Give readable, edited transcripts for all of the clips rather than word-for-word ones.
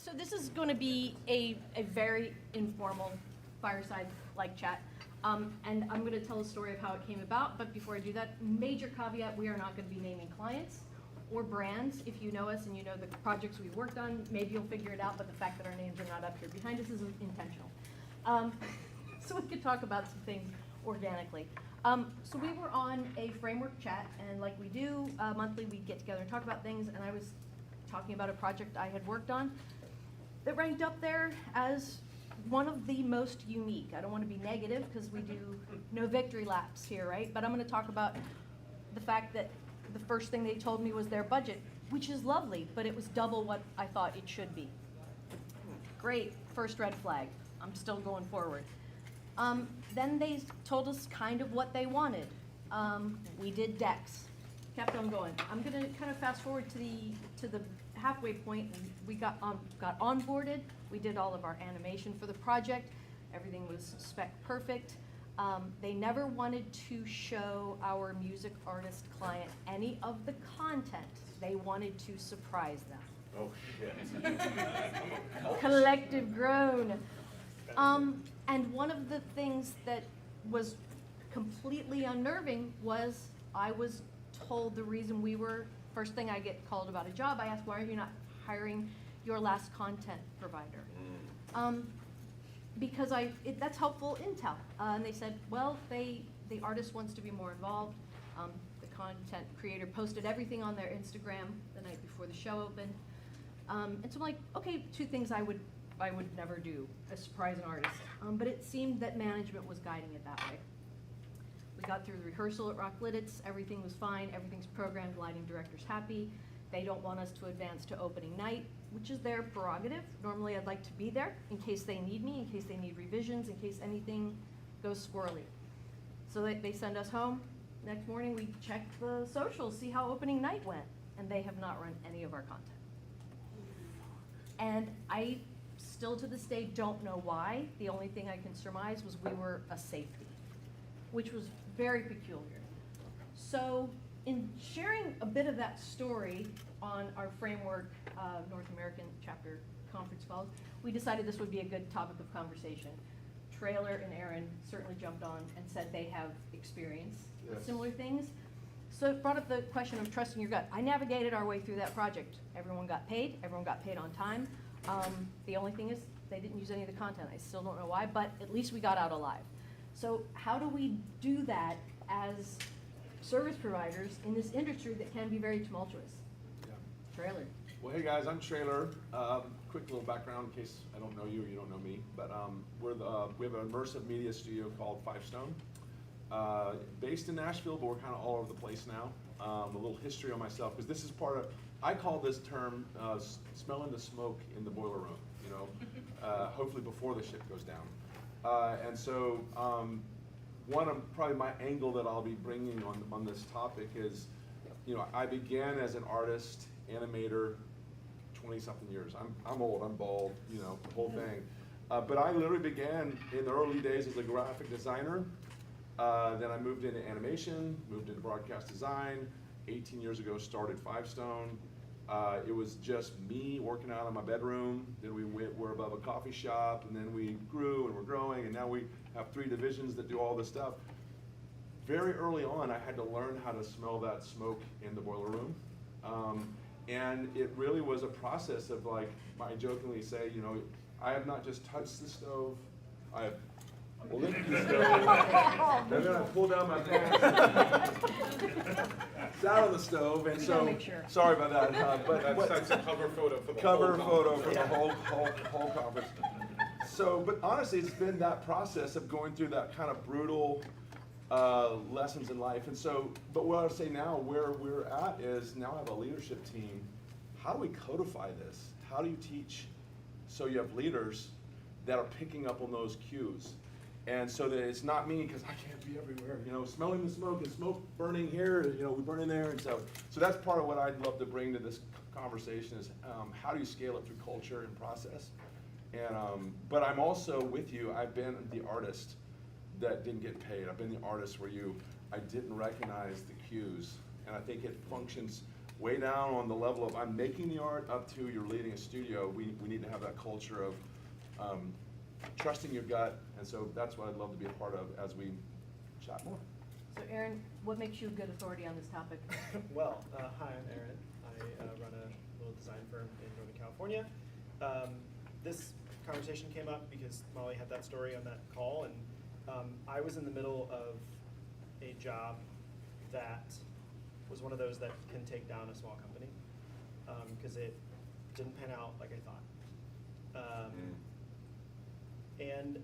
So this is going to be a very informal fireside-like chat. And I'm going to tell a story of how it came about, but before I do that, major caveat, we are not going to be naming clients or brands. If you know us and you know the projects we've worked on, maybe you'll figure it out, but the fact that our names are not up here behind us is intentional. So we could talk about some things organically. So we were on a framework chat, and like we do monthly, we get together and talk about things, and I was talking about a project I had worked on that ranked up there as one of the most unique. I don't want to be negative because we do no victory laps here, right? But I'm going to talk about the fact that the first thing they told me was their budget, which is lovely, but it was double what I thought it should be. Great, first red flag. I'm still going forward. Then they told us kind of what they wanted. We did decks. Kept on going. I'm going to kind of fast forward to the halfway point. We got onboarded. We did all of our animation for the project. Everything was spec perfect. They never wanted to show our music artist client any of the content. They wanted to surprise them. Oh, shit. Collective groan. And one of the things that was completely unnerving was I was told the reason we were, first thing I get called about a job, I ask, why are you not hiring your last content provider? Because that's helpful intel. And they said, well, the artist wants to be more involved. The content creator posted everything on their Instagram the night before the show opened. And so I'm like, okay, two things I would never do, surprise an artist. But it seemed that management was guiding it that way. We got through the rehearsal at Rocklitz, everything was fine, everything's programmed, lighting director's happy. They don't want us to advance to opening night, which is their prerogative. Normally I'd like to be there in case they need me, in case they need revisions, in case anything goes squirrely. So they send us home. Next morning we check the socials, see how opening night went, and they have not run any of our content. And I still to this day don't know why. The only thing I can surmise was we were a safety, which was very peculiar. So in sharing a bit of that story on our framework North American chapter conference calls, we decided this would be a good topic of conversation. Trailer and Aaron certainly jumped on and said they have experience with similar things. So it brought up the question of trusting your gut. I navigated our way through that project. Everyone got paid on time. The only thing is they didn't use any of the content. I still don't know why, but at least we got out alive. So how do we do that as service providers in this industry that can be very tumultuous? Yeah. Trailer. Well, hey guys, I'm Trailer. Quick little background in case I don't know you or you don't know me, but we have an immersive media studio called Five Stone, based in Nashville, but we're kind of all over the place now. A little history on myself, because this is part of, I call this term smelling the smoke in the boiler room, you know, hopefully before the ship goes down. And so one of probably my angle that I'll be bringing on this topic is, you know, I began as an artist, animator, 20-something years. I'm old, I'm bald, you know, the whole thing. But I literally began in the early days as a graphic designer. Then I moved into animation, moved into broadcast design. 18 years ago, started Five Stone. It was just me working out in my bedroom. Then we're above a coffee shop, and then we grew and we're growing, and now we have 3 divisions that do all this stuff. Very early on, I had to learn how to smell that smoke in the boiler room. And it really was a process of, like, I jokingly say, you know, I have not just touched the stove, I have lifted the stove, and then I pulled down my pants, sat on the stove, and so, sorry about that. But that's a cover photo for the whole conference. So, but honestly, it's been that process of going through that kind of brutal lessons in life. And so, but what I would say now, where we're at is now I have a leadership team. How do we codify this? How do you teach so you have leaders that are picking up on those cues? And so that it's not me, because I can't be everywhere, you know, smelling the smoke and smoke burning here, you know, we burn in there. And so that's part of what I'd love to bring to this conversation is how do you scale it through culture and process? And but I'm also with you. I've been the artist that didn't get paid. I've been the artist where I didn't recognize the cues, and I think it functions. way down on the level of I'm making the art up to you're leading a studio, we need to have that culture of trusting your gut, and so that's what I'd love to be a part of as we chat more. So Aaron, what makes you a good authority on this topic? Well, hi, I'm Aaron. I run a little design firm in Northern California. This conversation came up because Molly had that story on that call, and I was in the middle of a job that was one of those that can take down a small company because it didn't pan out like I thought. And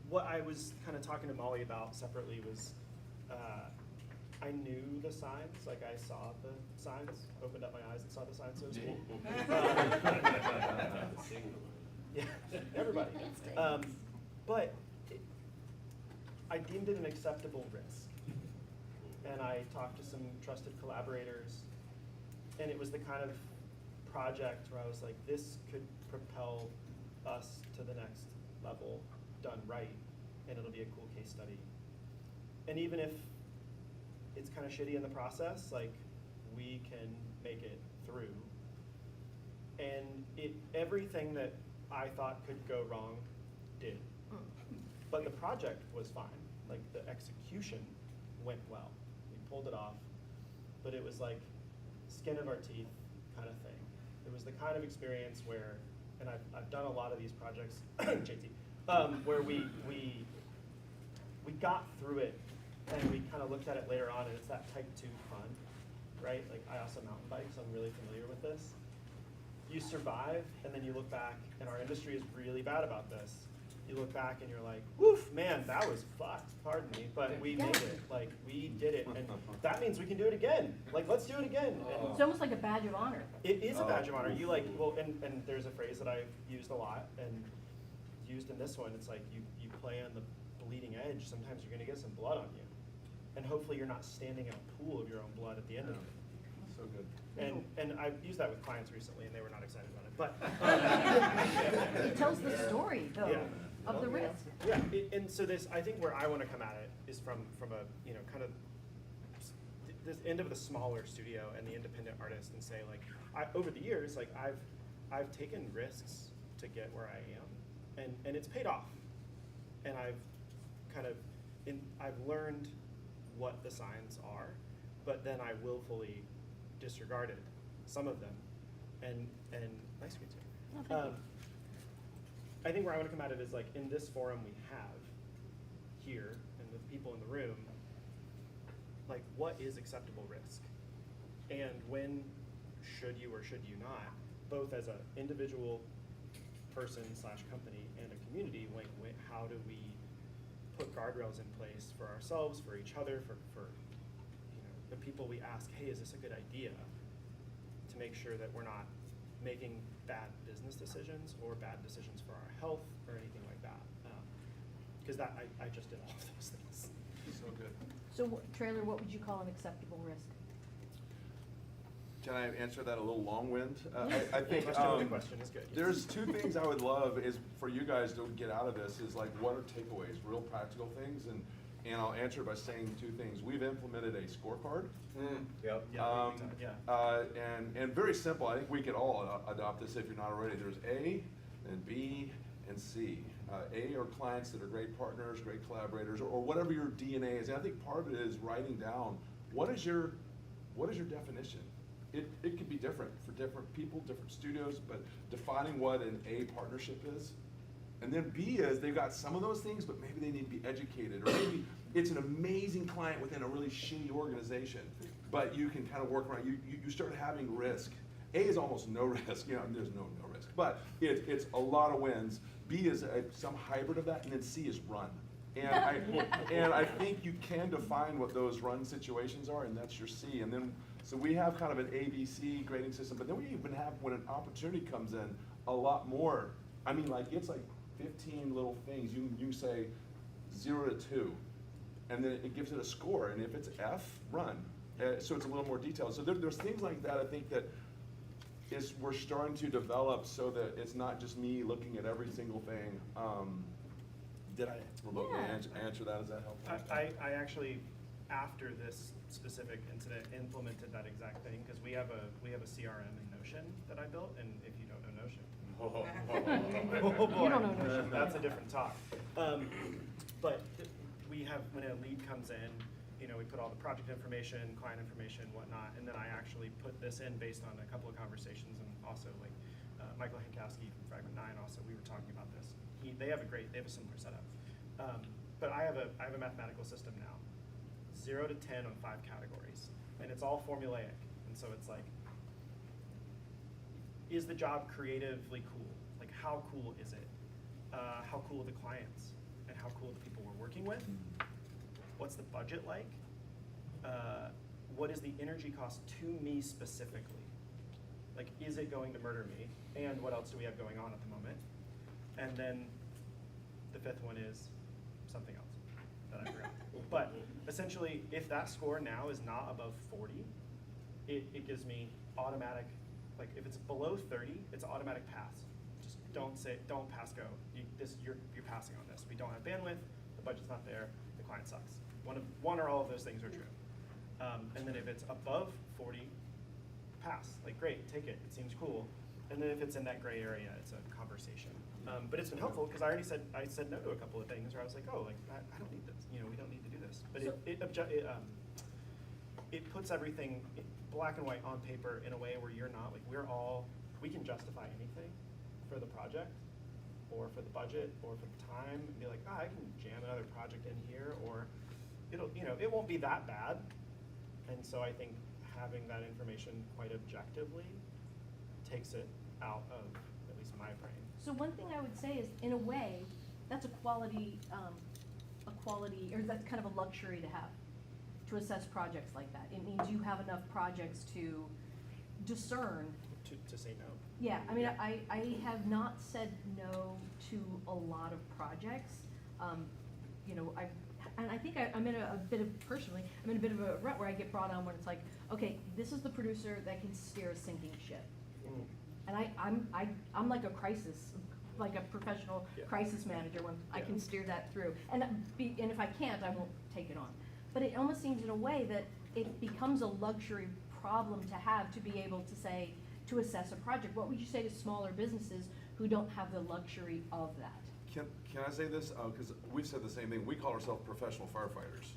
what I was kind of talking to Molly about separately was I knew the signs, like I saw the signs, opened up my eyes and saw the signs, so it was cool. Yeah, everybody. But I deemed it an acceptable risk. And I talked to some trusted collaborators, and it was the kind of project where I was like, this could propel us to the next level done right, and it'll be a cool case study. And even if it's kind of shitty in the process, like, we can make it through. And everything that I thought could go wrong did. But the project was fine. Like, the execution went well. We pulled it off, but it was like skin of our teeth kind of thing. It was the kind of experience where, and I've done a lot of these projects, JT, where we got through it, and we kind of looked at it later on, and it's that type 2 fun, right? Like, I also mountain bike, so I'm really familiar with this. You survive, and then you look back, and our industry is really bad about this. You look back and you're like, woof, man, that was fucked, pardon me, but we made it. Like, we did it, and that means we can do it again. Like, let's do it again. And It's almost like a badge of honor. it is a badge of honor. You like, well, and there's a phrase that I've used a lot, and used in this one, it's like, you play on the bleeding edge, sometimes you're gonna get some blood on you. And hopefully you're not standing in a pool of your own blood at the end of it. So good. And I've used that with clients recently, and they were not excited about it, but. It tells the story, though, Yeah. of the risk. Yeah, and so this, I think where I want to come at it is from a, you know, kind of this end of the smaller studio and the independent artist, and say, like, over the years, like, I've taken risks to get where I am, and it's paid off. And I've kind of, I've learned what the signs are, but then I willfully disregarded some of them, and nice to meet you. Oh, thank you. I think where I want to come at it is, like, in this forum we have here, and with people in the room, like, what is acceptable risk? And when should you or should you not, both as an individual person / company and a community, like, how do we put guardrails in place for ourselves, for each other, for you know, the people we ask, hey, is this a good idea? To make sure that we're not making bad business decisions or bad decisions for our health or anything like that. Because I just did all of those things. So good. So, Trailer, what would you call an acceptable risk? Can I answer that a little long-wind? I think Question with a question is good. there's 2 things I would love is for you guys to get out of this is, like, what are takeaways, real practical things, and I'll answer by saying 2 things. We've implemented a scorecard. Yep. And very simple. I think we could all adopt this if you're not already. There's A, and B, and C. A are clients that are great partners, great collaborators, or whatever your DNA is. And I think part of it is writing down what is your definition. It could be different for different people, different studios, but defining what an A partnership is. And then B is they've got some of those things, but maybe they need to be educated, or maybe it's an amazing client within a really shitty organization, but you can kind of work around. You start having risk. A is almost no risk. You know, there's no risk, but it's a lot of wins. B is some hybrid of that, and then C is run. And I think you can define what those run situations are, and that's your C. And then so we have kind of an ABC grading system, but then we even have, when an opportunity comes in, a lot more. I mean, like, it's like 15 little things. You say 0 to 2, and then it gives it a score. And if it's F, run. So it's a little more detailed. So there's things like that, I think, that we're starting to develop so that it's not just me looking at every single thing. Did I remotely answer that? Does that help? I actually after this specific incident, implemented that exact thing, because we have a CRM in Notion that I built, and if you don't know Notion, oh boy, You don't know Notion. that's a different talk. But we have, when a lead comes in, you know, we put all the project information, client information, whatnot, and then I actually put this in based on a couple of conversations, and also like Michael Hankowski from Fragment 9, also, we were talking about this. They have a similar setup. But I have a mathematical system now, 0 to 10 on 5 categories, and it's all formulaic. And so it's like, is the job creatively cool? Like, how cool is it? How cool are the clients? And how cool are the people we're working with? What's the budget like? What is the energy cost to me specifically? Like, is it going to murder me? And what else do we have going on at the moment? And then the 5th one is something else that I forgot. But essentially, if that score now is not above 40, it gives me automatic, like if it's below 30, it's automatic pass. Just don't pass go. You're passing on this. We don't have bandwidth, the budget's not there, the client sucks. One or all of those things are true. And then if it's above 40, pass. Like, great, take it, it seems cool. And then if it's in that gray area, it's a conversation. But it's been helpful, because I said no to a couple of things where I was like, oh, like, I don't need this. You know, we don't need to do this. But it puts everything black and white on paper in a way where you're not, like, we can justify anything for the project, or for the budget, or for the time, and be like, I can jam another project in here, or it won't be that bad. And so I think having that information quite objectively takes it out of at least my brain. So one thing I would say is, in a way, that's a quality, or that's kind of a luxury to have, to assess projects like that. It means you have enough projects to discern. To say no. Yeah, I mean, I have not said no to a lot of projects. You know, I think I'm in a bit of a rut where I get brought on when it's like, okay, this is the producer that can steer a sinking ship. Mm. And I'm like a professional crisis manager when I can steer that through. And if I can't, I won't take it on. But it almost seems in a way that it becomes a luxury problem to have, to be able to say, to assess a project. What would you say to smaller businesses who don't have the luxury of that? Can I say this? Because we've said the same thing. We call ourselves professional firefighters.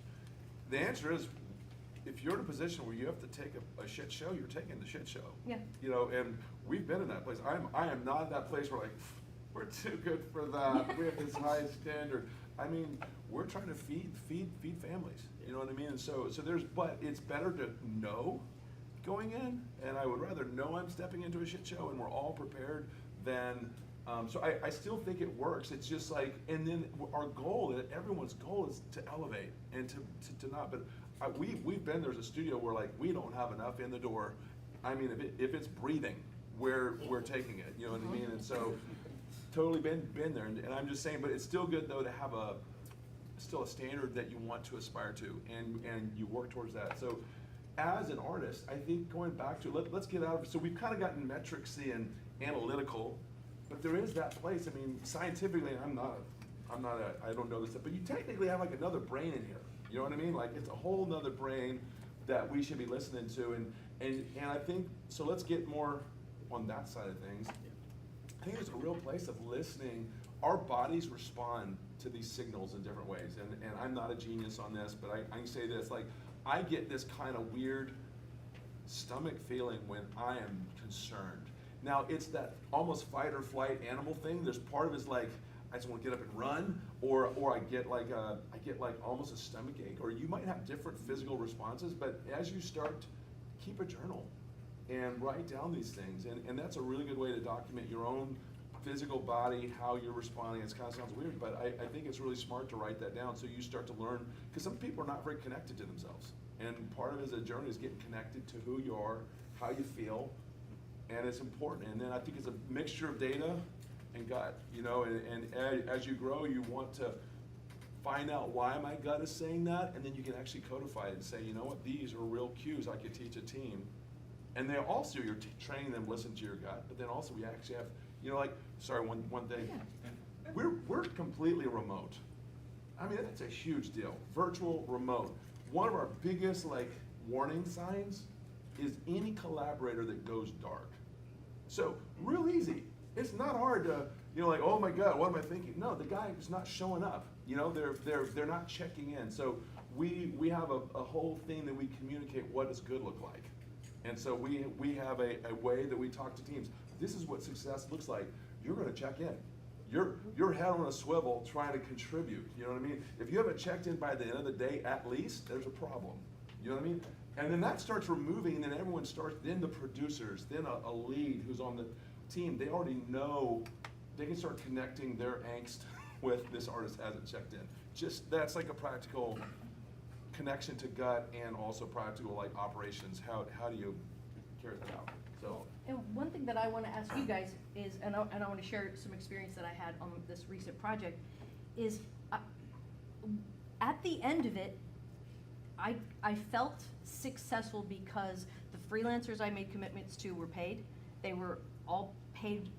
The answer is, if you're in a position where you have to take a shit show, you're taking the shit show. Yeah. You know, and we've been in that place. I am not in that place where, like, we're too good for that. We have this high standard. I mean, we're trying to feed families. You know what I mean? And so but it's better to know going in, and I would rather know I'm stepping into a shit show and we're all prepared than. So I still think it works. It's just like, and then our goal, everyone's goal is to elevate and to not. But we've been, there's a studio where, like, we don't have enough in the door. I mean, if it's breathing, we're taking it. You know what I mean? And so, totally been there. And I'm just saying, but it's still good though to have still a standard that you want to aspire to, and you work towards that. So, as an artist, I think going back to let's get out of. So we've kind of gotten metricsy and analytical. But there is that place. I mean, scientifically, I don't know this stuff, but you technically have like another brain in here. You know what I mean? Like, it's a whole nother brain that we should be listening to, and I think, so let's get more on that side of things. I think there's a real place of listening. Our bodies respond to these signals in different ways, and I'm not a genius on this, but I can say this, like, I get this kind of weird stomach feeling when I am concerned. Now, it's that almost fight or flight animal thing. There's part of it's like, I just want to get up and run, or I get like almost a stomach ache, or you might have different physical responses, but as you start, keep a journal and write down these things, and that's a really good way to document your own physical body, how you're responding. It kind of sounds weird, but I think it's really smart to write that down so you start to learn, because some people are not very connected to themselves, and part of it as a journey is getting connected to who you are, how you feel. And it's important, and then I think it's a mixture of data and gut, you know, and as you grow, you want to find out why my gut is saying that, and then you can actually codify it and say, you know what, these are real cues I could teach a team. And then also you're training them to listen to your gut, but then also we actually have, you know, like, sorry, one thing, we're completely remote. I mean, that's a huge deal, virtual, remote. one of our biggest like warning signs is any collaborator that goes dark. So real easy. It's not hard to, like, oh my God, what am I thinking? No, the guy is not showing up. They're not checking in. So we have a whole thing that we communicate what does good look like. And so we have a way that we talk to teams. This is what success looks like. You're gonna check in. Your head on a swivel trying to contribute. You know what I mean? If you haven't checked in by the end of the day at least, there's a problem. You know what I mean? And then that starts removing, and then everyone starts, then the producers, then a lead who's on the team, they already know, they can start connecting their angst with this artist hasn't checked in. Just, that's like a practical connection to gut and also practical like operations. How do you carry that out? So. And one thing that I want to ask you guys is, and I want to share some experience that I had on this recent project, is at the end of it, I felt successful because the freelancers I made commitments to were paid. They were all paid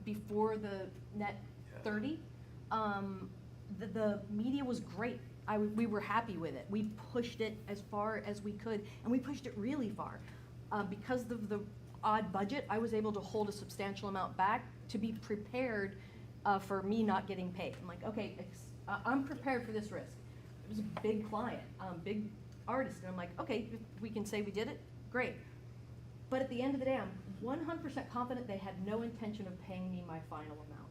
before the net 30. The media was great. We were happy with it. We pushed it as far as we could, and we pushed it really far. Because of the odd budget, I was able to hold a substantial amount back to be prepared for me not getting paid. I'm like, okay, I'm prepared for this risk. It was a big client, big artist, and I'm like, okay, if we can say we did it, great. But at the end of the day, I'm 100% confident they had no intention of paying me my final amount.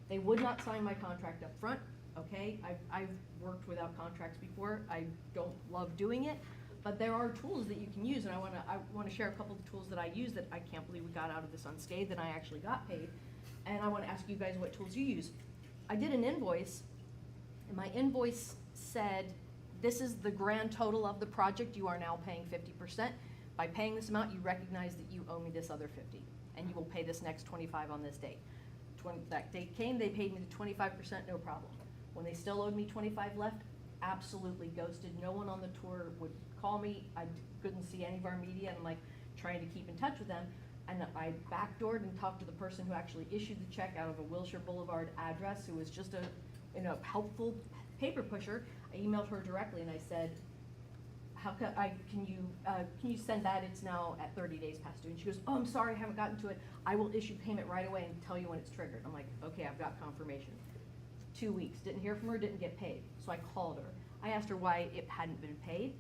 They would not sign my contract up front, okay? I've worked without contracts before. I don't love doing it, but there are tools that you can use, and I wanna share a couple of the tools that I use that I can't believe we got out of this unscathed, and I actually got paid. And I wanna ask you guys what tools you use. I did an invoice, and my invoice said, this is the grand total of the project. You are now paying 50%. By paying this amount, you recognize that you owe me this other 50, and you will pay this next 25 on this date. That date came, they paid me the 25%, no problem. When they still owed me 25 left, absolutely ghosted. No one on the tour would call me. I couldn't see any of our media, and I'm like trying to keep in touch with them. And I backdoored and talked to the person who actually issued the check out of a Wilshire Boulevard address, who was just a helpful paper pusher. I emailed her directly and I said, can you send that? It's now at 30 days past due. And she goes, oh, I'm sorry, I haven't gotten to it. I will issue payment right away and tell you when it's triggered. I'm like, okay, I've got confirmation. 2 weeks, didn't hear from her, didn't get paid. So I called her. I asked her why it hadn't been paid,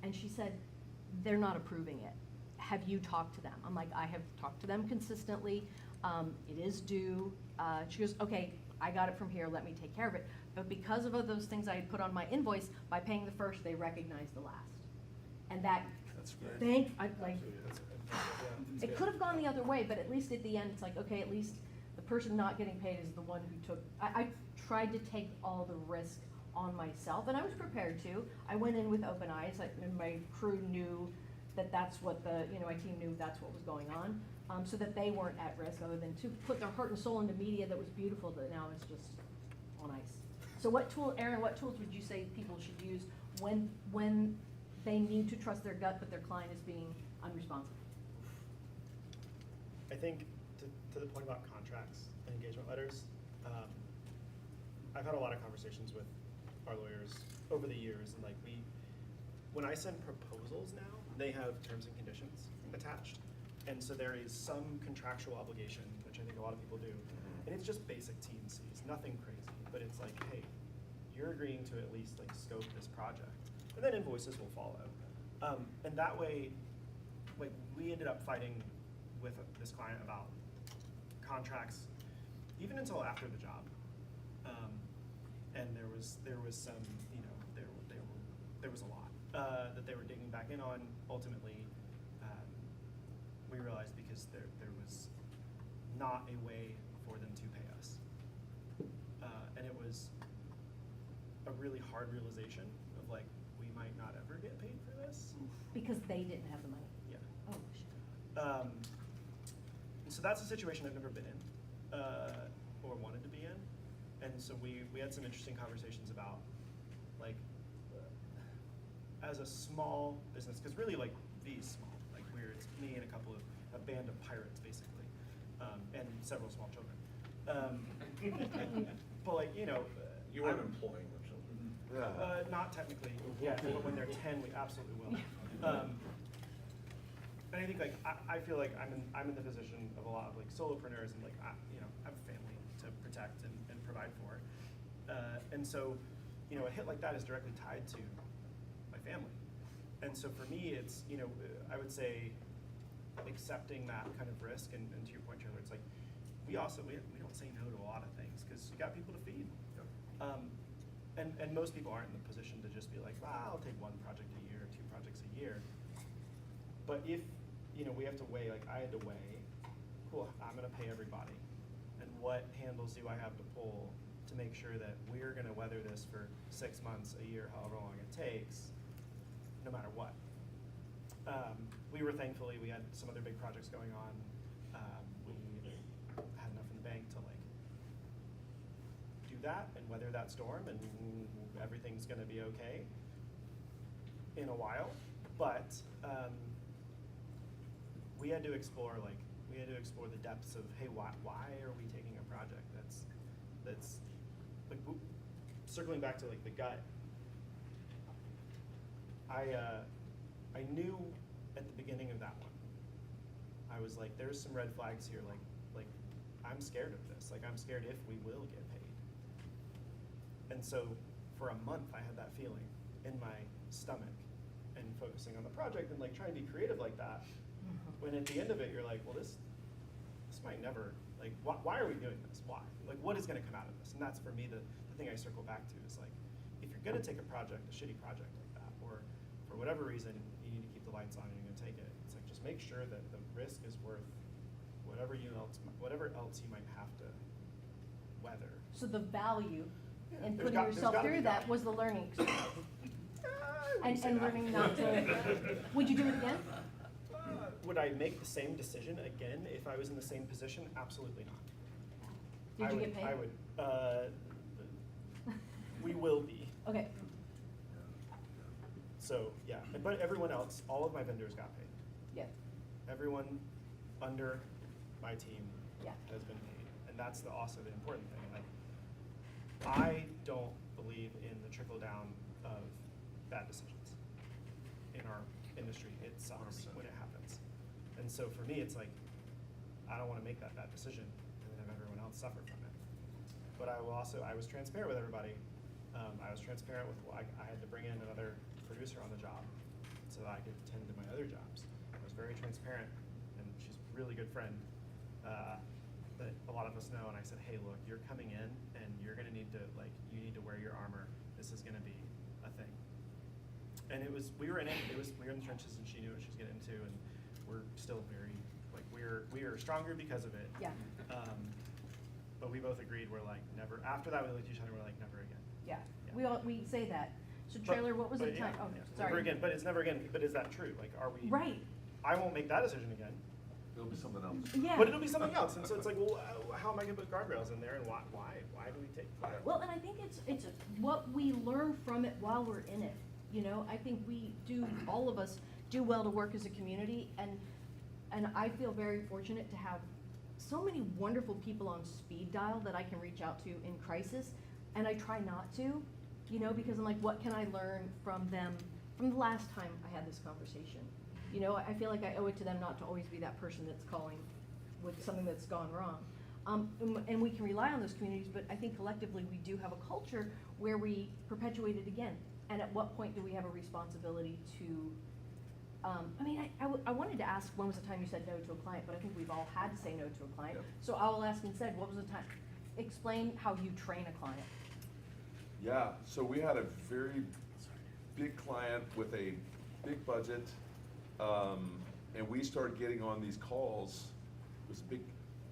and she said, they're not approving it. Have you talked to them? I'm like, I have talked to them consistently. It is due. She goes, okay, I got it from here, let me take care of it. But because of those things I had put on my invoice, by paying the first, they recognized the last. And that's great. It could have gone the other way, but at least at the end, it's like, okay, at least the person not getting paid is the one who took, I tried to take all the risk on myself, and I was prepared to. I went in with open eyes, and my crew knew that that's what my team knew that's what was going on, so that they weren't at risk, other than to put their heart and soul into media that was beautiful, that now it's just on ice. So Aaron, what tools would you say people should use when they need to trust their gut, but their client is being unresponsive? I think to the point about contracts and engagement letters, I've had a lot of conversations with our lawyers over the years, and when I send proposals now, they have terms and conditions attached, and so there is some contractual obligation, which I think a lot of people do, and it's just basic T&Cs, nothing crazy, but it's like, hey, you're agreeing to at least scope this project, and then invoices will follow, and that way, we ended up fighting with this client about contracts, even until after the job. And there was some, there was a lot that they were digging back in on. Ultimately, we realized because there was not a way for them to pay us, and it was a really hard realization of we might not ever get paid for this Because they didn't have the money. Yeah. Oh, shit. And so that's a situation I've never been in or wanted to be in. And so we had some interesting conversations about as a small business, because really these small, it's me and a band of pirates basically, and several small children. But You weren't employing the children. Not technically, yes, but when they're 10, we absolutely will. And I think like I feel like I'm in the position of a lot of like solopreneurs, and like I have a family to protect and provide for, and so a hit like that is directly tied to my family, and so for me it's I would say accepting that kind of risk, and to your point, Trailer, it's like we don't say no to a lot of things because you got people to feed. And most people aren't in the position to just be like, I'll take one project a year, 2 projects a year. But if, we have to weigh, like I had to weigh, cool, I'm gonna pay everybody. And what handles do I have to pull to make sure that we're gonna weather this for 6 months, a year, however long it takes, no matter what. We had some other big projects going on. We had enough in the bank to like do that and weather that storm, and everything's gonna be okay in a while. But we had to explore the depths of, hey, why are we taking a project that's like circling back to like the gut. I knew at the beginning of that one, I was like, there's some red flags here, like I'm scared of this. Like I'm scared if we will get paid. And so for a month I had that feeling in my stomach and focusing on the project and like trying to be creative like that. When at the end of it you're like, well this might never, like why are we doing this? Why? Like what is gonna come out of this? And that's for me the thing I circle back to is like, if you're gonna take a shitty project like that, or for whatever reason you need to keep the lights on and you're gonna take it, it's like just make sure that the risk is worth whatever else you might have to weather. So the value in There's putting yourself gotta be through that value. was the learning experience. wouldn't say And that. learning not to, would you do it again? Would I make the same decision again if I was in the same position? Absolutely not. Did you get paid? I would. We will be. Okay, So yeah, but everyone else, all of my vendors got paid. yeah, Everyone under my team yeah. has been paid, and that's also the important thing. Like, I don't believe in the trickle down of bad decisions in our industry. It sucks 100%. when it happens, and so for me, it's like I don't want to make that bad decision and then have everyone else suffer from it. But I was transparent with everybody. I was transparent with I had to bring in another producer on the job so that I could tend to my other jobs. I was very transparent, and she's a really good friend that a lot of us know. And I said, hey, look, you're coming in, and you're gonna need to you need to wear your armor. This is gonna be a thing. And we were in it. We were in the trenches, and she knew what she was getting into, and we're still very we are stronger because of it. Yeah. But we both agreed we're like never. After that, we looked at each other. We're like never again. Yeah, Yeah. we say that. So But- Trailer, what was the but time? yeah, Oh, yeah, sorry. Never again. But it's never again. But is that true? Like, are we? Right, I won't make that decision again. It'll be something else. yeah. But it'll be something else. And so it's like, well, how am I gonna put guardrails in there? And why do we take? Well, and I think it's what we learn from it while we're in it. I think all of us do well to work as a community, and I feel very fortunate to have so many wonderful people on speed dial that I can reach out to in crisis, and I try not to, because I'm like, what can I learn from them from the last time I had this conversation? I feel like I owe it to them not to always be that person that's calling with something that's gone wrong. And we can rely on those communities, but I think collectively we do have a culture where we perpetuate it again. And at what point do we have a responsibility to, I wanted to ask, when was the time you said no to a client, but I think we've all had to say no to a client. Yep. So I'll ask instead, what was the time? Explain how you train a client. Yeah, so we had a very big client with a big budget, and we started getting on these calls. It was a big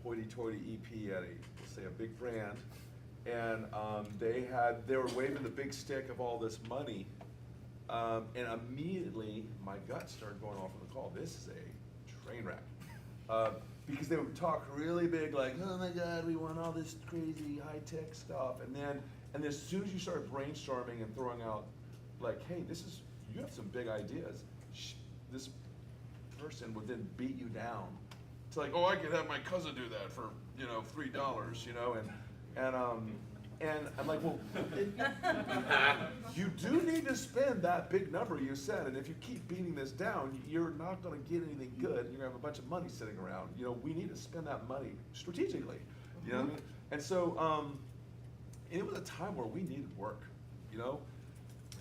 hoity-toity EP at let's say a big brand, and they were waving the big stick of all this money, and immediately my gut started going off on the call. This is a train wreck. Because they would talk really big, like, oh my God, we want all this crazy high-tech stuff, and then as soon as you start brainstorming and throwing out, like, hey, you have some big ideas, this person would then beat you down. It's like, oh, I could have my cousin do that for, $3, and I'm like, well, you do need to spend that big number you said, and if you keep beating this down, you're not gonna get anything good, you're gonna have a bunch of money sitting around. You know, we need to spend that money strategically, you know what I mean? And so, it was a time where we needed work, you know?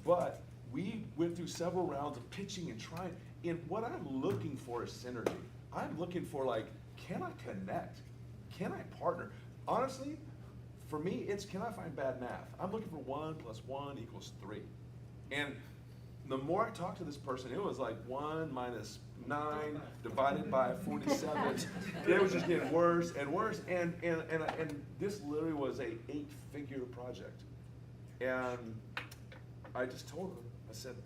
But we went through several rounds of pitching and trying, and what I'm looking for is synergy. I'm looking for like, can I connect? Can I partner? Honestly, for me, it's can I find bad math? I'm looking for 1 + 1 = 3. And the more I talked to this person, it was like 1 - 9 divided by 47. It was just getting worse and worse. And this literally was a 8-figure project. And I just told her, I said,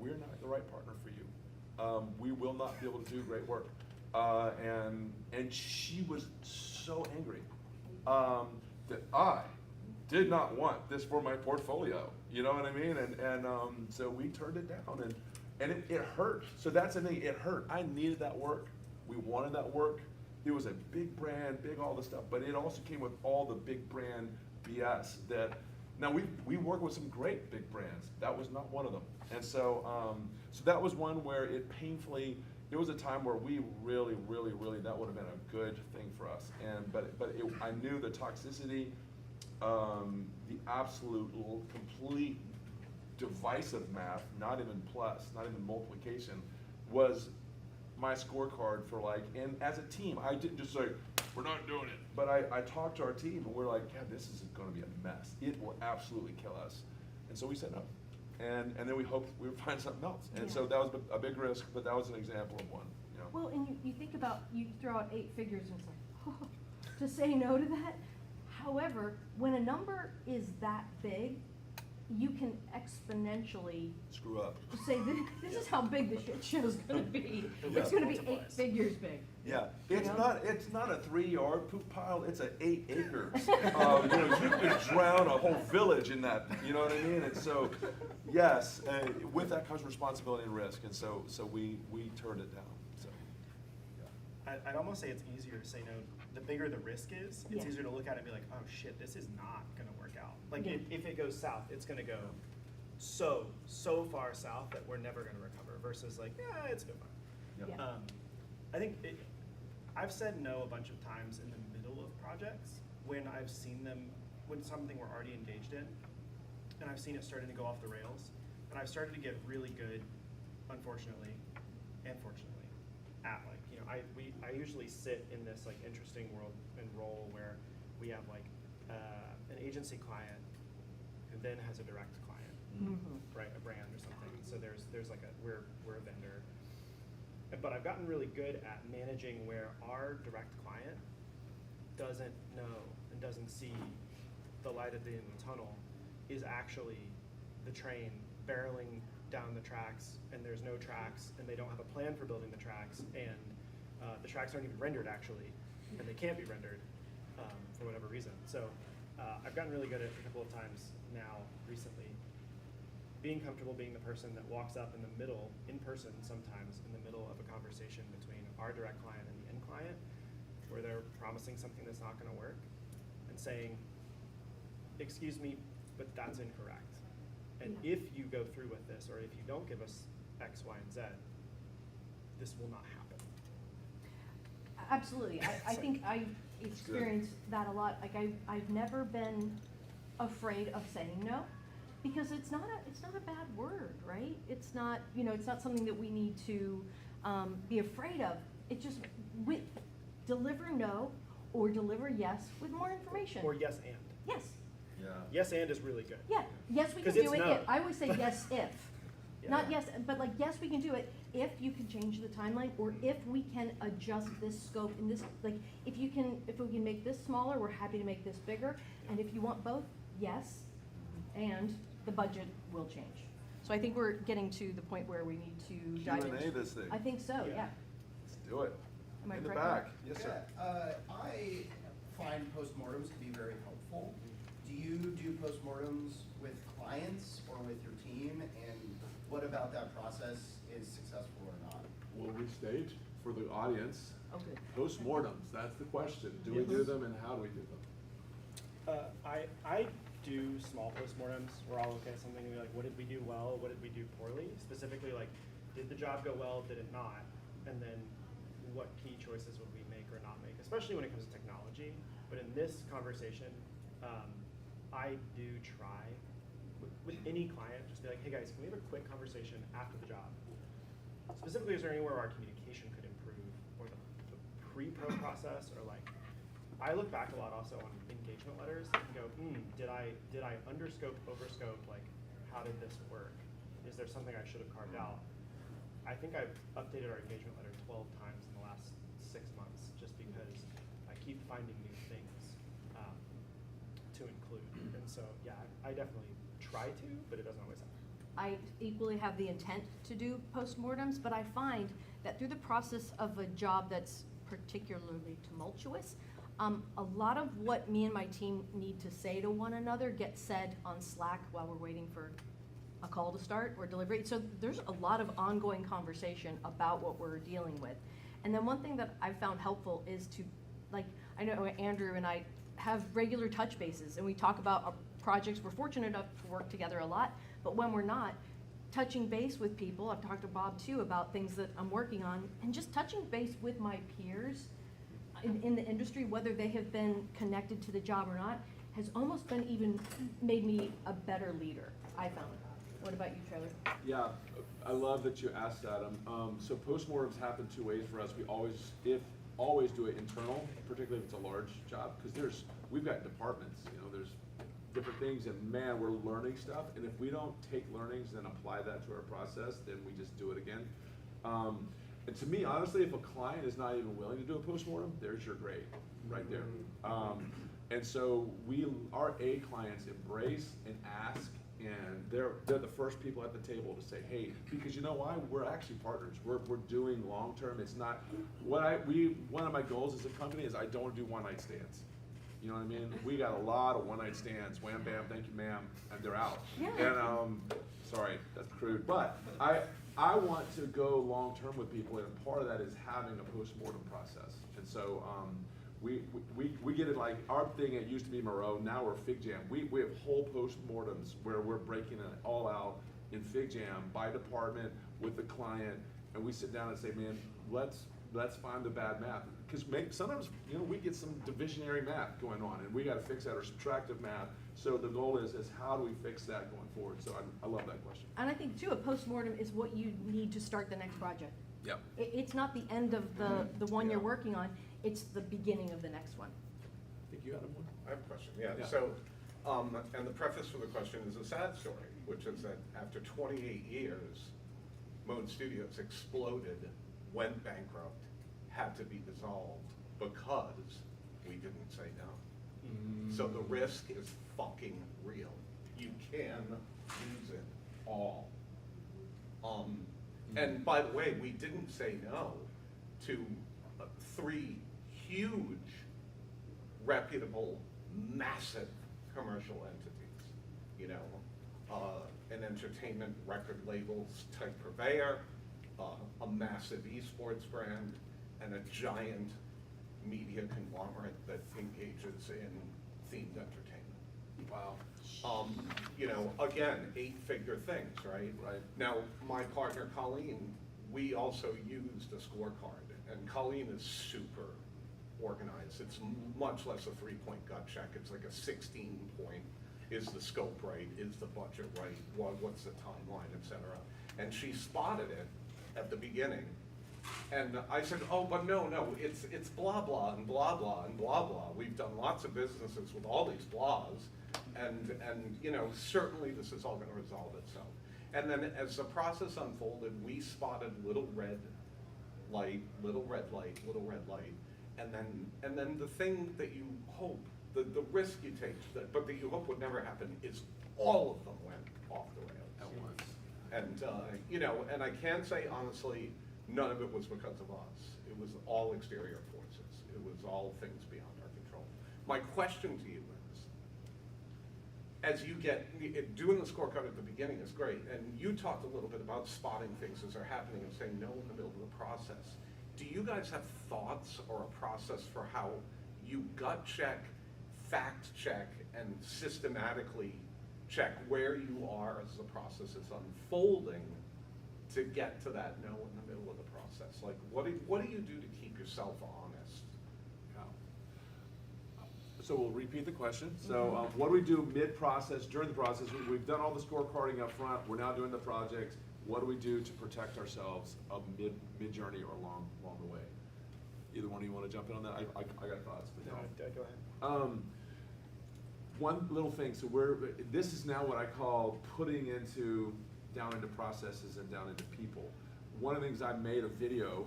we're not the right partner for you. We will not be able to do great work. And she was so angry that I did not want this for my portfolio. You know what I mean? And so we turned it down, and it hurt. So that's the thing, it hurt. I needed that work. We wanted that work. It was a big brand, big all this stuff, but it also came with all the big brand BS that, now we work with some great big brands. That was not one of them. And so, so that was one where it painfully, there was a time where we really, that would have been a good thing for us. I knew the toxicity, the absolute complete divisive math, not even plus, not even multiplication, was my scorecard for like, and as a team, I didn't just say, we're not doing it. But I talked to our team and we're like, yeah, this is gonna be a mess. It will absolutely kill us. And so we said no. And then we hoped we would find something else. And so that was a big risk, but that was an example of one, you know. Well, and you think about, you throw out 8 figures and it's like, oh, to say no to that. However, when a number is that big, you can exponentially Screw up. say, this is how big the shit show's gonna be. Yeah. It's gonna be 8 Multiplies. figures big. Yeah, it's You know? not a 3-yard poop pile, it's an 8 acres. You know, you could drown a whole village in that, you know what I mean? And so, yes, with that comes responsibility and risk, and so we turned it down, so. I'd almost say it's easier to say no. The bigger the risk is, it's Yeah. easier to look at it and be like, oh shit, this is not gonna work out. Like Yeah. if it goes south, it's gonna go so far south that we're never gonna recover versus like, yeah, it's good fun. Yeah. Yeah. I think I've said no a bunch of times in the middle of projects when I've seen them, when something we're already engaged in, and I've seen it starting to go off the rails, and I've started to get really good, unfortunately, and fortunately, at like, you know, I usually sit in this like interesting world and role where we have like an agency client who then has a direct client, Mhm. right, a brand or something. So there's like we're a vendor. But I've gotten really good at managing where our direct client doesn't know and doesn't see the light at the end of the tunnel is actually the train barreling down the tracks, and there's no tracks, and they don't have a plan for building the tracks, and the tracks aren't even rendered actually, and they can't be rendered for whatever reason. So I've gotten really good at a couple of times now recently being comfortable being the person that walks up in the middle, in person sometimes, in the middle of a conversation between our direct client and the end client, where they're promising something that's not gonna work, and saying, excuse me, but that's incorrect. And Yeah. if you go through with this, or if you don't give us X, Y, and Z, this will not happen. Absolutely. I think I experienced that a lot. Like I've never been afraid of saying no, because it's not a bad word, right? It's not, you know, it's not something that we need to be afraid of. It just deliver no or deliver yes with more information. Or yes and. Yes. Yeah. Yes and is really good. Yeah. Yes, we can 'Cause do it's it no. if. I always say yes if. Yeah. Not yes, but like yes, we can do it if you can change the timeline, or if we can adjust this scope in this, like if we can make this smaller, we're happy to make this bigger. And if you want both, yes, and the budget will change. So I think we're getting to the point where we need to dive Q&A into. this thing. I think so, Yeah. yeah. Let's do it. Am I In the correct? back, yes, sir. Yeah, I find postmortems to be very helpful. Do you do postmortems with clients or with your team? And what about that process is successful or not? We'll restate for the audience. Oh, good. Postmortems, that's the question. Do we Yes. do them and how do we do them? I do small postmortems. We're all looking at something and be like, what did we do well? What did we do poorly? Specifically, like, did the job go well? Did it not? And then what key choices would we make or not make, especially when it comes to technology. But in this conversation, I do try, with any client, just be like, hey guys, can we have a quick conversation after the job? Specifically, is there anywhere where our communication could improve, or the pre-pro process, or like, I look back a lot also on engagement letters and go, did I underscope, overscope, like, how did this work? Is there something I should have carved out? I think I've updated our engagement letter 12 times in the last 6 months, just because I keep finding new things to include. And so, yeah, I definitely try to, but it doesn't always happen. I equally have the intent to do postmortems, but I find that through the process of a job that's particularly tumultuous, a lot of what me and my team need to say to one another gets said on Slack while we're waiting for a call to start or delivery. So there's a lot of ongoing conversation about what we're dealing with. And then one thing that I found helpful is to, like, I know Andrew and I have regular touch bases, and we talk about our projects. We're fortunate enough to work together a lot, but when we're not, touching base with people, I've talked to Bob too about things that I'm working on, and just touching base with my peers in the industry, whether they have been connected to the job or not, has almost been even made me a better leader, I found. What about you, Trevor? Yeah, I love that you asked that. So postmortems happen two ways for us. We always do it internal, particularly if it's a large job, because we've got departments, there's different things, and man, we're learning stuff, and if we don't take learnings and apply that to our process, then we just do it again. And to me, honestly, if a client is not even willing to do a postmortem, there's your grade right there. And so our A clients embrace and ask, and they're the first people at the table to say, hey, because you know why? We're actually partners. We're doing long term. It's not one of my goals as a company is I don't want to do one night stands. You know what I mean? We got a lot of one night stands. Wham bam, thank you ma'am, and they're out. Yeah. And sorry, that's crude, but I want to go long term with people, and part of that is having a postmortem process. And so we get it, like our thing, it used to be Moreau, now we're FigJam. We have whole postmortems where we're breaking it all out in FigJam by department with the client, and we sit down and say, man, let's find the bad math. Because sometimes, we get some divisionary math going on, and we got to fix that, or subtractive math. So the goal is how do we fix that going forward? So I love that question. And I think too, a postmortem is what you need to start the next project. Yep. It's not the end of the one you're Yeah. working on, it's the beginning of the next one. I think you had one. I have a question, yeah. Yeah. So, and the preface for the question is a sad story, which is that after 28 years, Mode Studios exploded, went bankrupt, had to be dissolved because we didn't say no. So the risk is fucking real. You can lose it all. And by the way, we didn't say no to 3 huge, reputable, massive commercial entities. An entertainment record labels type purveyor, a massive esports brand, and a giant media conglomerate that engages in themed entertainment. Wow. Again, 8-figure things, right? Right. Now, my partner Colleen, we also used a scorecard, and Colleen is super organized. It's much less a 3-point gut check. It's like a 16-point. Is the scope right? Is the budget right? What's the timeline, et cetera? And she spotted it at the beginning. And I said, oh, but no, it's blah, blah, and blah, blah, and blah, blah. We've done lots of businesses with all these blahs, and certainly this is all gonna resolve itself. And then as the process unfolded, we spotted little red light, little red light, little red light. And then the thing that you hope, the risk you take, but that you hope would never happen, is all of them went off the rails. At once. And, and I can say honestly, none of it was because of us. It was all exterior forces. It was all things beyond our control. My question to you is, as you doing the scorecard at the beginning is great, and you talked a little bit about spotting things as they're happening and saying no in the middle of the process. Do you guys have thoughts or a process for how you gut check fact check and systematically check where you are as the process is unfolding to get to that no in the middle of the process? Like, what do you do to keep yourself honest? Yeah. So we'll repeat the question. So what do we do mid-process, during the process? We've done all the scorecarding up front. We're now doing the project. What do we do to protect ourselves of mid-journey or along the way? Either one of you want to jump in on that? I got thoughts. But Go ahead. One little thing. So this is now what I call putting down into processes and down into people. One of the things I made a video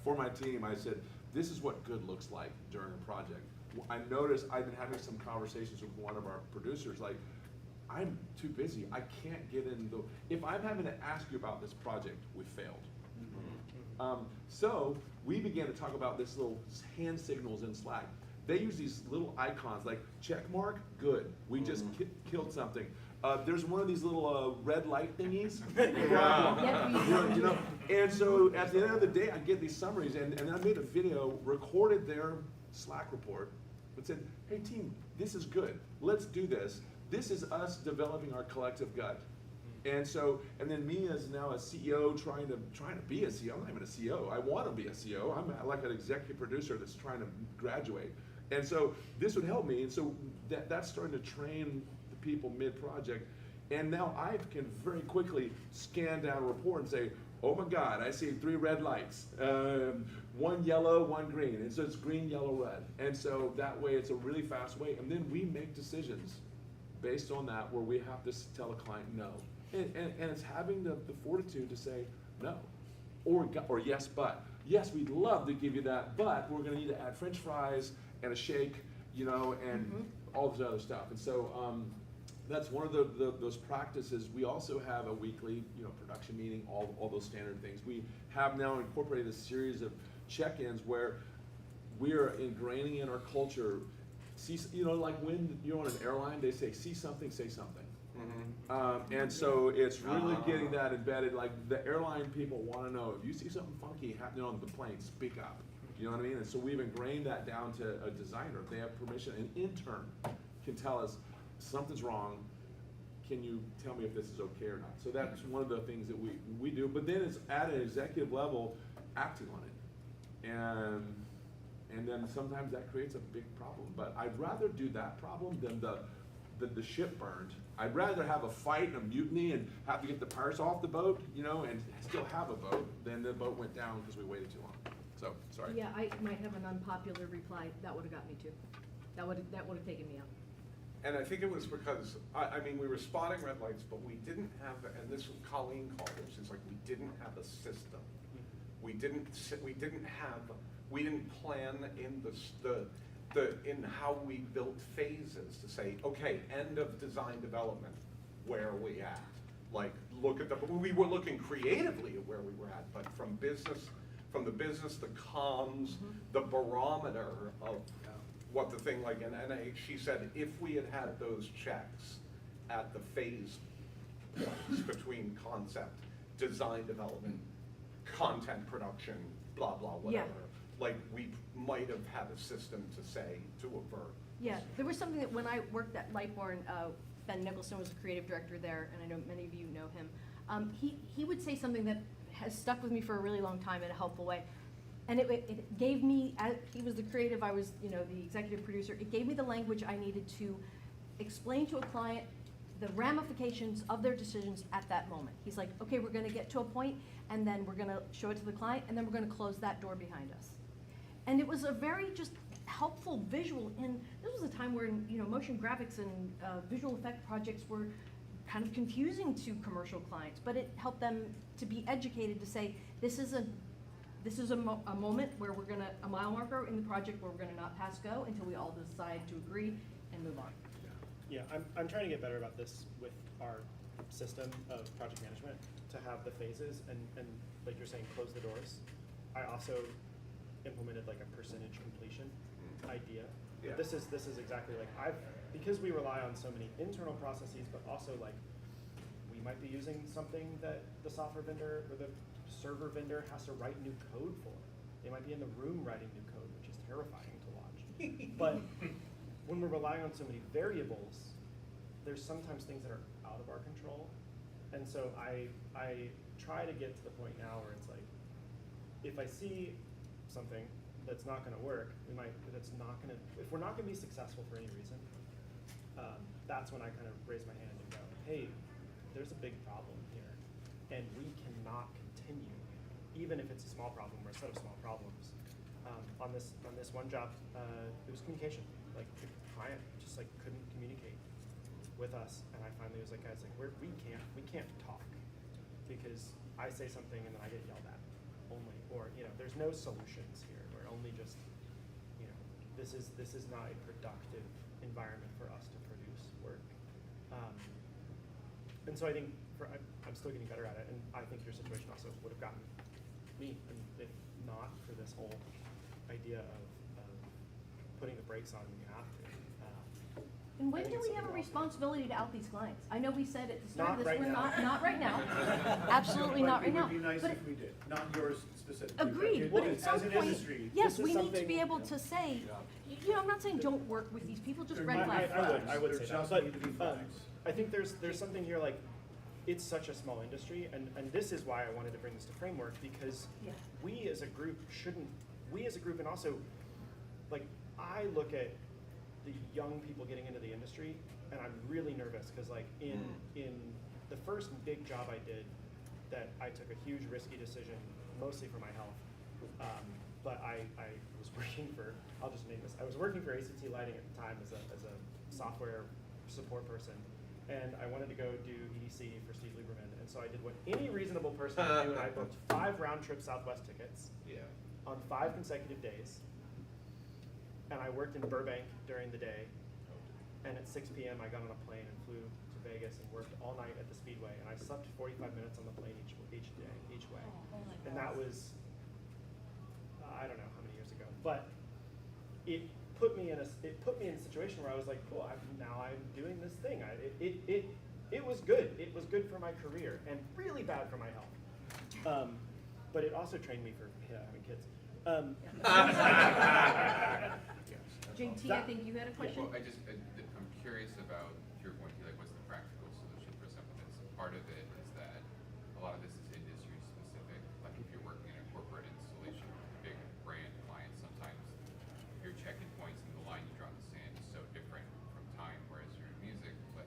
for my team. I said, this is what good looks like during a project. I noticed I've been having some conversations with one of our producers, like, I'm too busy. I can't get in if I'm having to ask you about this project, we failed. So we began to talk about this little hand signals in Slack. They use these little icons like check mark, good. We just killed something. There's one of these little red light thingies. Yeah. You know, and so at the end of the day, I get these summaries, and I made a video, recorded their Slack report, but said, hey team, this is good. Let's do this. This is us developing our collective gut. And so, and then me as now a CEO trying to be a CEO. I'm not even a CEO. I want to be a CEO. I'm like an executive producer that's trying to graduate. And so this would help me. And so that's starting to train the people mid-project. And now I can very quickly scan down a report and say, oh my God, I see 3 red lights. One yellow, one green. And so it's green, yellow, red. And so that way it's a really fast way. And then we make decisions based on that where we have to tell a client no. And it's having the fortitude to say no, or yes, but. Yes, we'd love to give you that, but we're gonna need to add French fries and a shake, you know, and all this other stuff. And so that's one of those practices. We also have a weekly, production meeting, all those standard things. We have now incorporated a series of check-ins where we are ingraining in our culture, like when you're on an airline, they say, see something, say something. And so it's really getting that embedded. Like the airline people want to know if you see something funky happening on the plane, speak up. You know what I mean? And so we've ingrained that down to a designer. If they have permission, an intern can tell us something's wrong. Can you tell me if this is okay or not? So that's one of the things that we do. But then it's at an executive level, acting on it, and then sometimes that creates a big problem. But I'd rather do that problem than the ship burned. I'd rather have a fight and a mutiny and have to get the pirates off the boat, and still have a boat than the boat went down because we waited too long. So, sorry. Yeah, I might have an unpopular reply. That would have got me too. That would have taken me out. And I think it was because, we were spotting red lights, but we didn't have, and this was Colleen called it, she's like, we didn't have a system. We didn't plan in how we built phases to say, okay, end of design development, where are we at? Like, we were looking creatively at where we were at, but from the business, the comms, the barometer of what the thing like, and she said, if we had had those checks at the phase points between concept, design development, content production, blah, blah, whatever. Yeah. Like, we might have had a system to avert. Yeah, there was something that when I worked at Lightborn, Ben Nicholson was the creative director there, and I know many of you know him. He would say something that has stuck with me for a really long time in a helpful way. And it gave me, he was the creative, I was the executive producer, it gave me the language I needed to explain to a client the ramifications of their decisions at that moment. He's like, okay, we're gonna get to a point, and then we're gonna show it to the client, and then we're gonna close that door behind us. And it was a very just helpful visual, and this was a time where motion graphics and visual effect projects were kind of confusing to commercial clients, but it helped them to be educated to say, this is a moment where we're gonna, a mile marker in the project where we're gonna not pass go until we all decide to agree and move on. Yeah, I'm trying to get better about this with our system of project management, to have the phases and like you're saying, close the doors. I also implemented like a percentage completion idea. Yeah. But this is exactly like because we rely on so many internal processes, but also like we might be using something that the software vendor or the server vendor has to write new code for. They might be in the room writing new code, which is terrifying to watch. But when we're relying on so many variables, there's sometimes things that are out of our control. And so I try to get to the point now where it's like, if I see something that's not gonna work, if we're not gonna be successful for any reason, that's when I kind of raise my hand and go, hey, there's a big problem here, and we cannot continue, even if it's a small problem or a set of small problems. On this one job, it was communication. Like the client just like couldn't communicate with us, and I finally was like, guys, like we can't talk because I say something and then I get yelled at only, or there's no solutions here. We're only just, this is not a productive environment for us to produce work. And so I think I'm still getting better at it, and I think your situation also would have gotten me, and if not for this whole idea of putting the brakes on when you have to. And when I think do it's we have a something else. responsibility to out these clients? I know we said at the start of Not this, right we're now. not right now. Absolutely not right now. It would be nice But if we did, not yours specifically. agreed, but but at some as an point, industry. yes, this is we need to something- be able to say, I'm not saying don't work with these people, just There red might be flag. I would There say that, just but need to be flags. I think there's something here like, it's such a small industry, and this is why I wanted to bring this to Framework, because Yeah. we as a group and also, like, I look at the young people getting into the industry, and I'm really nervous, because like in the first big job I did, that I took a huge risky decision, mostly for my health, but I was working for, I'll just name this, I was working for ACT Lighting at the time as a software support person, and I wanted to go do EDC for Steve Lieberman, and so I did what any reasonable person would do, and I booked 5 round-trip Southwest tickets Yeah. on 5 consecutive days, and I worked in Burbank during the day, and at 6 p.m. I got on a plane and flew to Vegas and worked all night at the Speedway, and I slept 45 minutes on the plane each way, and that was, I don't know how many years ago, but it put me in a situation where I was like, cool, now I'm doing this thing. It was good. It was good for my career and really bad for my health. But it also trained me for having kids. JT, I think you had a question? Well, I'm curious about your point, like, what's the practical solution for some of this? Part of it is that a lot of this is industry specific. Like if you're working in a corporate installation with a big brand client, sometimes your check-in points and the line you draw in the sand is so different from time, whereas you're in music, like,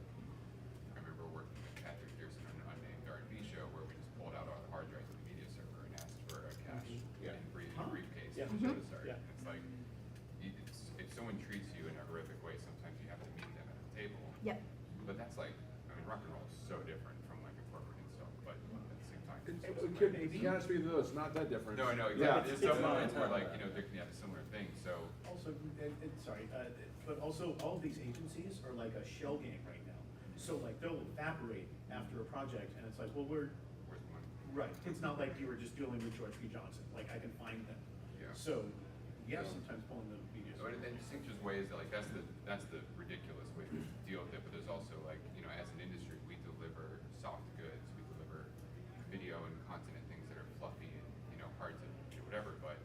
I remember working with Patrick Pearson on an unnamed R&B show where we just pulled out all the hard drives of the media server and asked for a cash Yeah. and briefcase Yeah. to show the start. Yeah. And it's like, if someone treats you in a horrific way, sometimes you have to meet them at a table. Yep. But that's like, rock and roll is so different from like a corporate install, but at the same time. it's so To similar. be honest with you, though, it's not that different. No, I know, Yeah. exactly. There's It's some moments not. where like, there can be a similar thing, so. Also, but also all of these agencies are like a shell game right now. So like they'll evaporate after a project and it's like, well, Where's the money? right, it's not like you were just dealing with George P. Johnson, like I can find him. Yeah. So, yeah, sometimes pulling the media. So, and I just think there's ways that like, that's the ridiculous way to deal with it, but there's also like, as an industry, we deliver soft goods, we deliver video and content and things that are fluffy and, hard to do whatever, but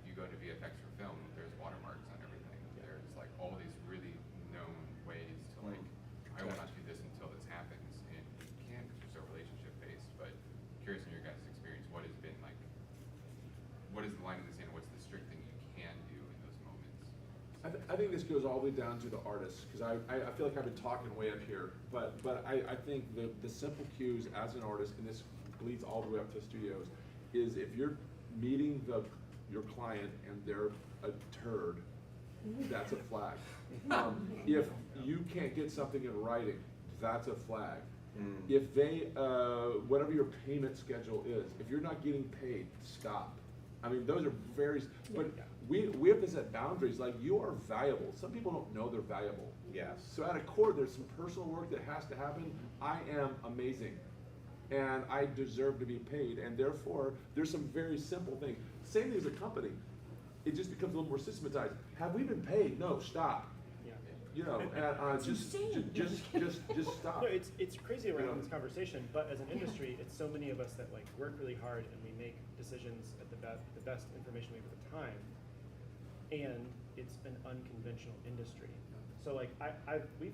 you go to VFX for film, there's watermarks on everything. There's like all these really known ways to like, I will not do this until this happens, and you can because you're so relationship based, but curious in your guys' experience, what has been like, what is the line in the sand, what's the strict thing you can do in those moments? I think this goes all the way down to the artist, because I feel like I've been talking way up here, but I think the simple cues as an artist, and this bleeds all the way up to studios, is if you're meeting your client and they're a turd, that's a flag. If you can't get something in writing, that's a flag. If they, whatever your payment schedule is, if you're not getting paid, stop. I mean, those are very, but we have to set boundaries, like you are valuable. Some people don't know they're valuable. Yes. So at a core, there's some personal work that has to happen. I am amazing, and I deserve to be paid, and therefore, there's some very simple things. Same thing as a company. It just becomes a little more systematized. Have we been paid? No, stop. Yeah. And just stop. No, it's crazy around Yeah. this conversation, but as an industry, it's so many of us that like work really hard and we make decisions at the best information we have at the time, and it's an unconventional industry. So like we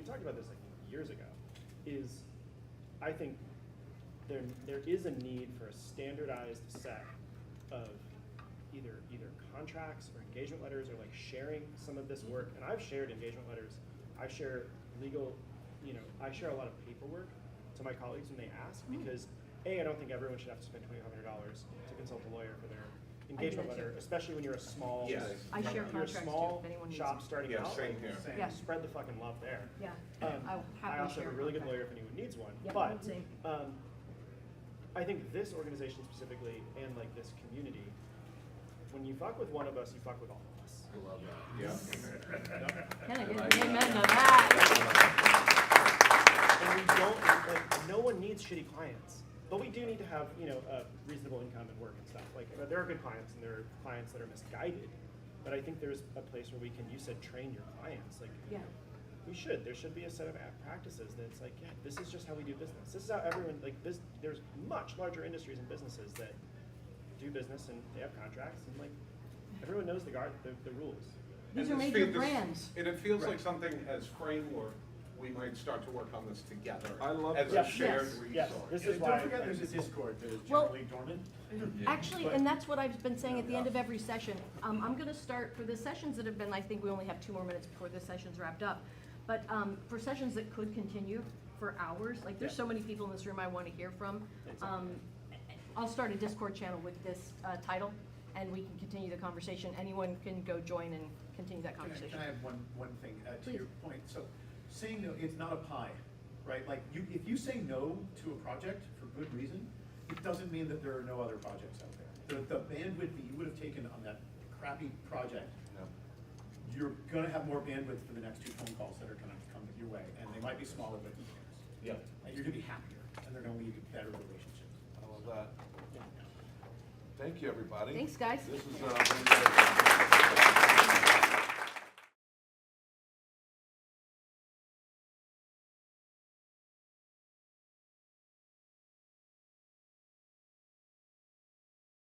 talked about this like years ago, is I think there is a need for a standardized set of either contracts or engagement letters or like sharing some of this work. And I've shared engagement letters. I share legal, I share a lot of paperwork to my colleagues when they ask because I don't think everyone should have to spend $2,500 to consult a lawyer for their engagement that letter, too. especially when you're a small, Yes. I share you're a contracts too, small if anyone needs shop them. starting Yeah, out. same like, here. Yeah. Spread the fucking love there. Yeah, I I'll happily also share have a really good contract. lawyer if anyone needs one. Yeah, But same. I think this organization specifically and like this community, when you fuck with one of us, you fuck with all of us. I love that. Yeah. Can I get an amen to that? And we don't, like, no one needs shitty clients. But we do need to have, a reasonable income and work and stuff. Like, there are good clients and there are clients that are misguided. But I think there's a place where we can, you said, train your clients. Like, Yeah. we should. There should be a set of practices that's like, yeah, this is just how we do business. This is how everyone, like, there's much larger industries and businesses that do business and they have contracts and, like, everyone knows the rules. These And are this major this- brands. And it feels like Right. something as framework, we might start to work on this together. I love as that. a shared Yes. resource. Yes, this And is don't why. forget, there's a Discord that is Well- generally dormant. Actually, But- and that's what I've been saying at the end of every session. I'm gonna start, for the sessions that have been, I think we only have 2 more minutes before this session's wrapped up. But for sessions that could continue for hours, like there's Yeah. so many people in this room I wanna hear from. Exactly. I'll start a Discord channel with this title, and we can continue the conversation. Anyone can go join and continue that conversation. Can I have one thing to Please. your point? So saying no, it's not a pie, right? Like if you say no to a project for good reason, it doesn't mean that there are no other projects out there. The bandwidth that you would have taken on that crappy project, you're gonna have more bandwidth for the next 2 phone calls that are gonna come your way, and they might be smaller, but who cares? Yeah. And you're gonna be happier, and they're gonna lead to better relationships. I love that. Thank you, everybody. Thanks, guys. This is,